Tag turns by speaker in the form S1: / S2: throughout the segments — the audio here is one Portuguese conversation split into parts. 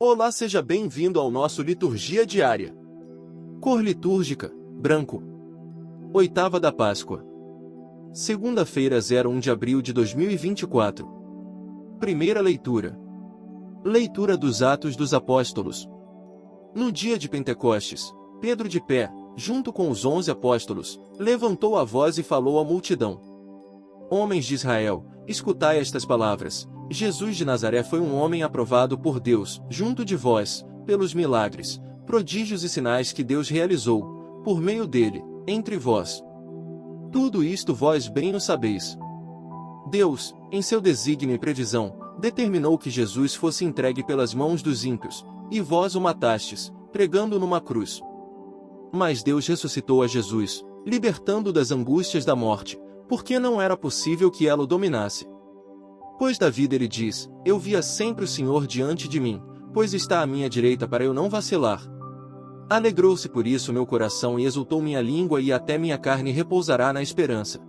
S1: Olá, seja bem-vindo ao nosso Liturgia Diária. Cor litúrgica, branco. Oitava da Páscoa. Segunda-feira, 1 de abril de 2024. Primeira leitura. Leitura dos Atos dos Apóstolos. No dia de Pentecostes, Pedro de pé, junto com os 11 apóstolos, levantou a voz e falou à multidão. Homens de Israel, escutai estas palavras. Jesus de Nazaré foi um homem aprovado por Deus, junto de vós, pelos milagres, prodígios e sinais que Deus realizou, por meio dele, entre vós. Tudo isto vós bem o sabeis. Deus, em seu desígnio e previsão, determinou que Jesus fosse entregue pelas mãos dos ímpios, e vós o matastes, pregando-o numa cruz. Mas Deus ressuscitou a Jesus, libertando-o das angústias da morte, porque não era possível que ela o dominasse. Pois da vida ele diz, eu via sempre o Senhor diante de mim, pois está à minha direita para eu não vacilar. Alegrou-se por isso meu coração e exultou minha língua e até minha carne repousará na esperança.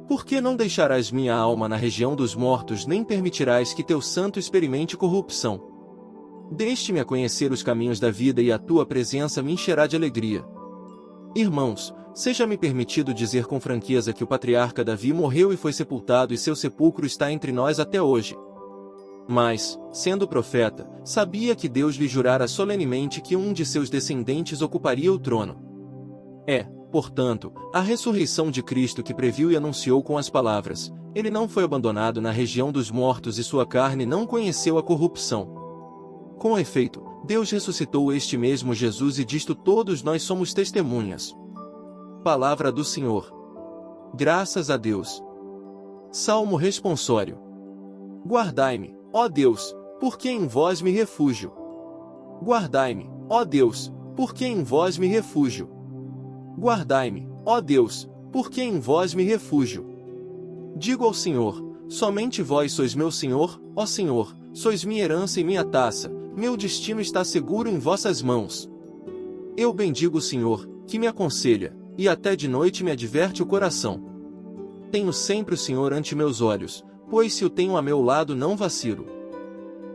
S1: Porque não deixarás minha alma na região dos mortos nem permitirás que teu santo experimente corrupção. Deixe-me a conhecer os caminhos da vida e a tua presença me encherá de alegria. Irmãos, seja-me permitido dizer com franqueza que o patriarca Davi morreu e foi sepultado e seu sepulcro está entre nós até hoje. Mas, sendo profeta, sabia que Deus lhe jurara solenemente que um de seus descendentes ocuparia o trono. É, portanto, a ressurreição de Cristo que previu e anunciou com as palavras, ele não foi abandonado na região dos mortos e sua carne não conheceu a corrupção. Com efeito, Deus ressuscitou este mesmo Jesus e disto todos nós somos testemunhas. Palavra do Senhor. Graças a Deus. Salmo responsório. Guardai-me, ó Deus, porque em vós me refúgio. Guardai-me, ó Deus, porque em vós me refúgio. Guardai-me, ó Deus, porque em vós me refúgio. Digo ao Senhor, somente vós sois meu Senhor, ó Senhor, sois minha herança e minha taça, meu destino está seguro em vossas mãos. Eu bendigo o Senhor, que me aconselha, e até de noite me adverte o coração. Tenho sempre o Senhor ante meus olhos, pois se o tenho a meu lado não vacilo.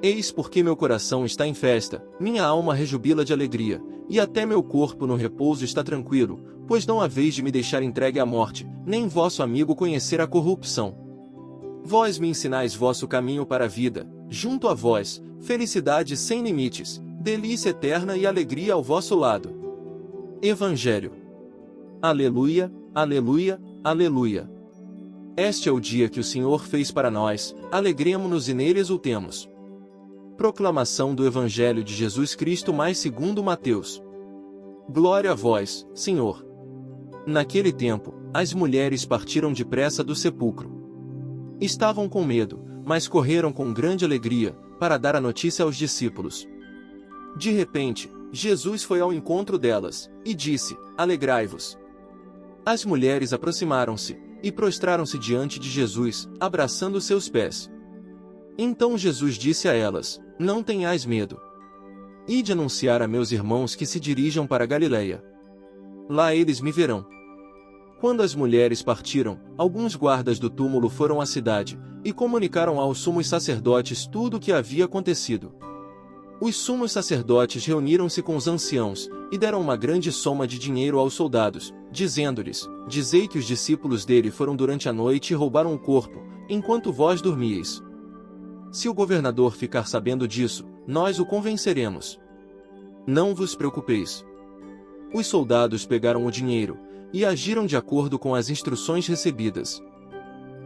S1: Eis porque meu coração está em festa, minha alma rejubila de alegria, e até meu corpo no repouso está tranquilo, pois não haveis de me deixar entregue à morte, nem vosso amigo conhecer a corrupção. Vós me ensinais vosso caminho para a vida, junto a vós, felicidade sem limites, delícia eterna e alegria ao vosso lado. Evangelho. Aleluia, aleluia, aleluia. Este é o dia que o Senhor fez para nós, alegremo-nos e nele exultemos. Proclamação do Evangelho de Jesus Cristo mais segundo Mateus. Glória a vós, Senhor. Naquele tempo, as mulheres partiram depressa do sepulcro. Estavam com medo, mas correram com grande alegria, para dar a notícia aos discípulos. De repente, Jesus foi ao encontro delas, e disse, alegrai-vos. As mulheres aproximaram-se, e prostraram-se diante de Jesus, abraçando seus pés. Então Jesus disse a elas, não tenhais medo. Ide anunciar a meus irmãos que se dirijam para Galileia. Lá eles me verão. Quando as mulheres partiram, alguns guardas do túmulo foram à cidade, e comunicaram aos sumos sacerdotes tudo o que havia acontecido. Os sumos sacerdotes reuniram-se com os anciãos, e deram uma grande soma de dinheiro aos soldados, dizendo-lhes, dizei que os discípulos dele foram durante a noite e roubaram o corpo, enquanto vós dormíeis. Se o governador ficar sabendo disso, nós o convenceremos. Não vos preocupeis. Os soldados pegaram o dinheiro, e agiram de acordo com as instruções recebidas.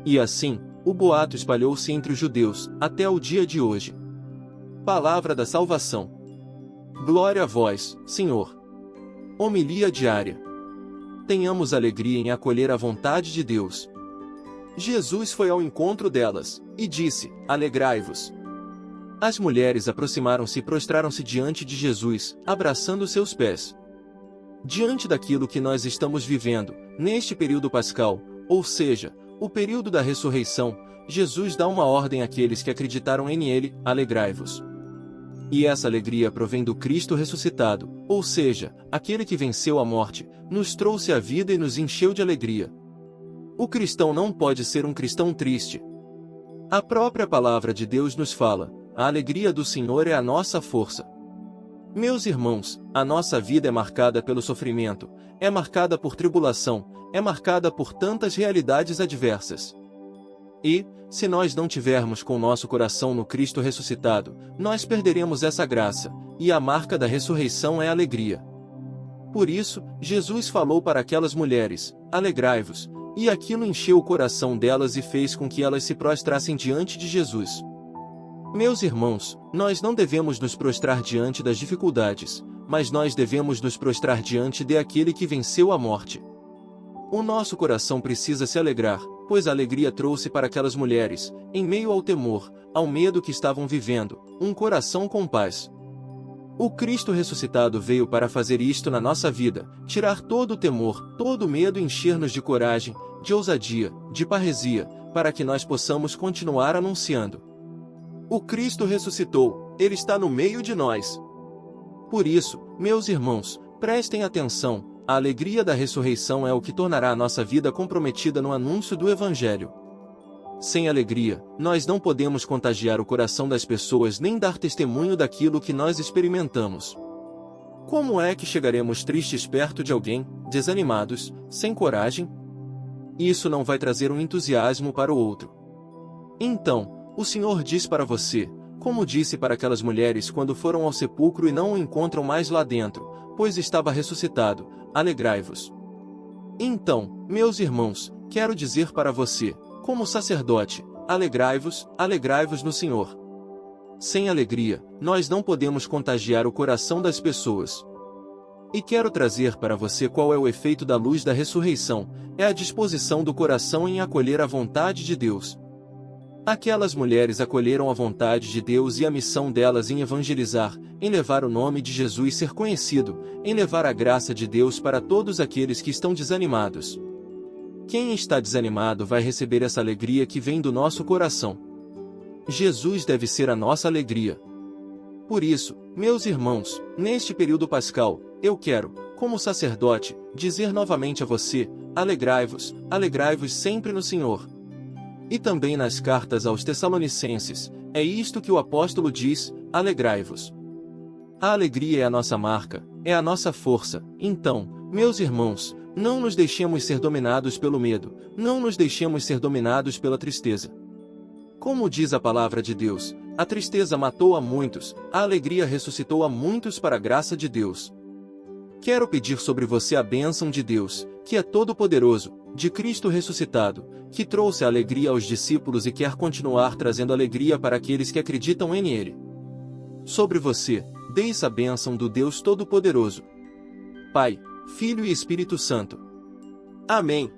S1: E assim, o boato espalhou-se entre os judeus, até o dia de hoje. Palavra da salvação. Glória a vós, Senhor. Homilia diária. Tenhamos alegria em acolher a vontade de Deus. Jesus foi ao encontro delas, e disse, alegrai-vos. As mulheres aproximaram-se e prostraram-se diante de Jesus, abraçando seus pés. Diante daquilo que nós estamos vivendo, neste período pascal, ou seja, o período da ressurreição, Jesus dá uma ordem àqueles que acreditaram em ele, alegrai-vos. E essa alegria provém do Cristo ressuscitado, ou seja, aquele que venceu a morte, nos trouxe a vida e nos encheu de alegria. O cristão não pode ser um cristão triste. A própria palavra de Deus nos fala, a alegria do Senhor é a nossa força. Meus irmãos, a nossa vida é marcada pelo sofrimento, é marcada por tribulação, é marcada por tantas realidades adversas. E, se nós não tivermos com nosso coração no Cristo ressuscitado, nós perderemos essa graça, e a marca da ressurreição é a alegria. Por isso, Jesus falou para aquelas mulheres: alegrai-vos, e aquilo encheu o coração delas e fez com que elas se prostrassem diante de Jesus. Meus irmãos, nós não devemos nos prostrar diante das dificuldades, mas nós devemos nos prostrar diante de aquele que venceu a morte. O nosso coração precisa se alegrar, pois a alegria trouxe para aquelas mulheres, em meio ao temor, ao medo que estavam vivendo, um coração com paz. O Cristo ressuscitado veio para fazer isto na nossa vida, tirar todo o temor, todo o medo e encher-nos de coragem, de ousadia, de parresia, para que nós possamos continuar anunciando. O Cristo ressuscitou, Ele está no meio de nós. Por isso, meus irmãos, prestem atenção, a alegria da ressurreição é o que tornará a nossa vida comprometida no anúncio do Evangelho. Sem alegria, nós não podemos contagiar o coração das pessoas nem dar testemunho daquilo que nós experimentamos. Como é que chegaremos tristes perto de alguém, desanimados, sem coragem? Isso não vai trazer um entusiasmo para o outro. Então, o Senhor diz para você, como disse para aquelas mulheres quando foram ao sepulcro e não o encontram mais lá dentro, pois estava ressuscitado: alegrai-vos. Então, meus irmãos, quero dizer para você, como sacerdote: alegrai-vos no Senhor. Sem alegria, nós não podemos contagiar o coração das pessoas. E quero trazer para você qual é o efeito da luz da ressurreição: é a disposição do coração em acolher a vontade de Deus. Aquelas mulheres acolheram a vontade de Deus e a missão delas em evangelizar, em levar o nome de Jesus ser conhecido, em levar a graça de Deus para todos aqueles que estão desanimados. Quem está desanimado vai receber essa alegria que vem do nosso coração. Jesus deve ser a nossa alegria. Por isso, meus irmãos, neste período pascal, eu quero, como sacerdote, dizer novamente a você: alegrai-vos sempre no Senhor. E também nas cartas aos Tessalonicenses, é isto que o apóstolo diz: alegrai-vos. A alegria é a nossa marca, é a nossa força. Então, meus irmãos, não nos deixemos ser dominados pelo medo, não nos deixemos ser dominados pela tristeza. Como diz a palavra de Deus, a tristeza matou a muitos, a alegria ressuscitou a muitos para a graça de Deus. Quero pedir sobre você a bênção de Deus, que é todo-poderoso, de Cristo ressuscitado, que trouxe a alegria aos discípulos e quer continuar trazendo alegria para aqueles que acreditam em Ele. Sobre você, desça a bênção do Deus Todo-Poderoso, Pai, Filho e Espírito Santo. Amém.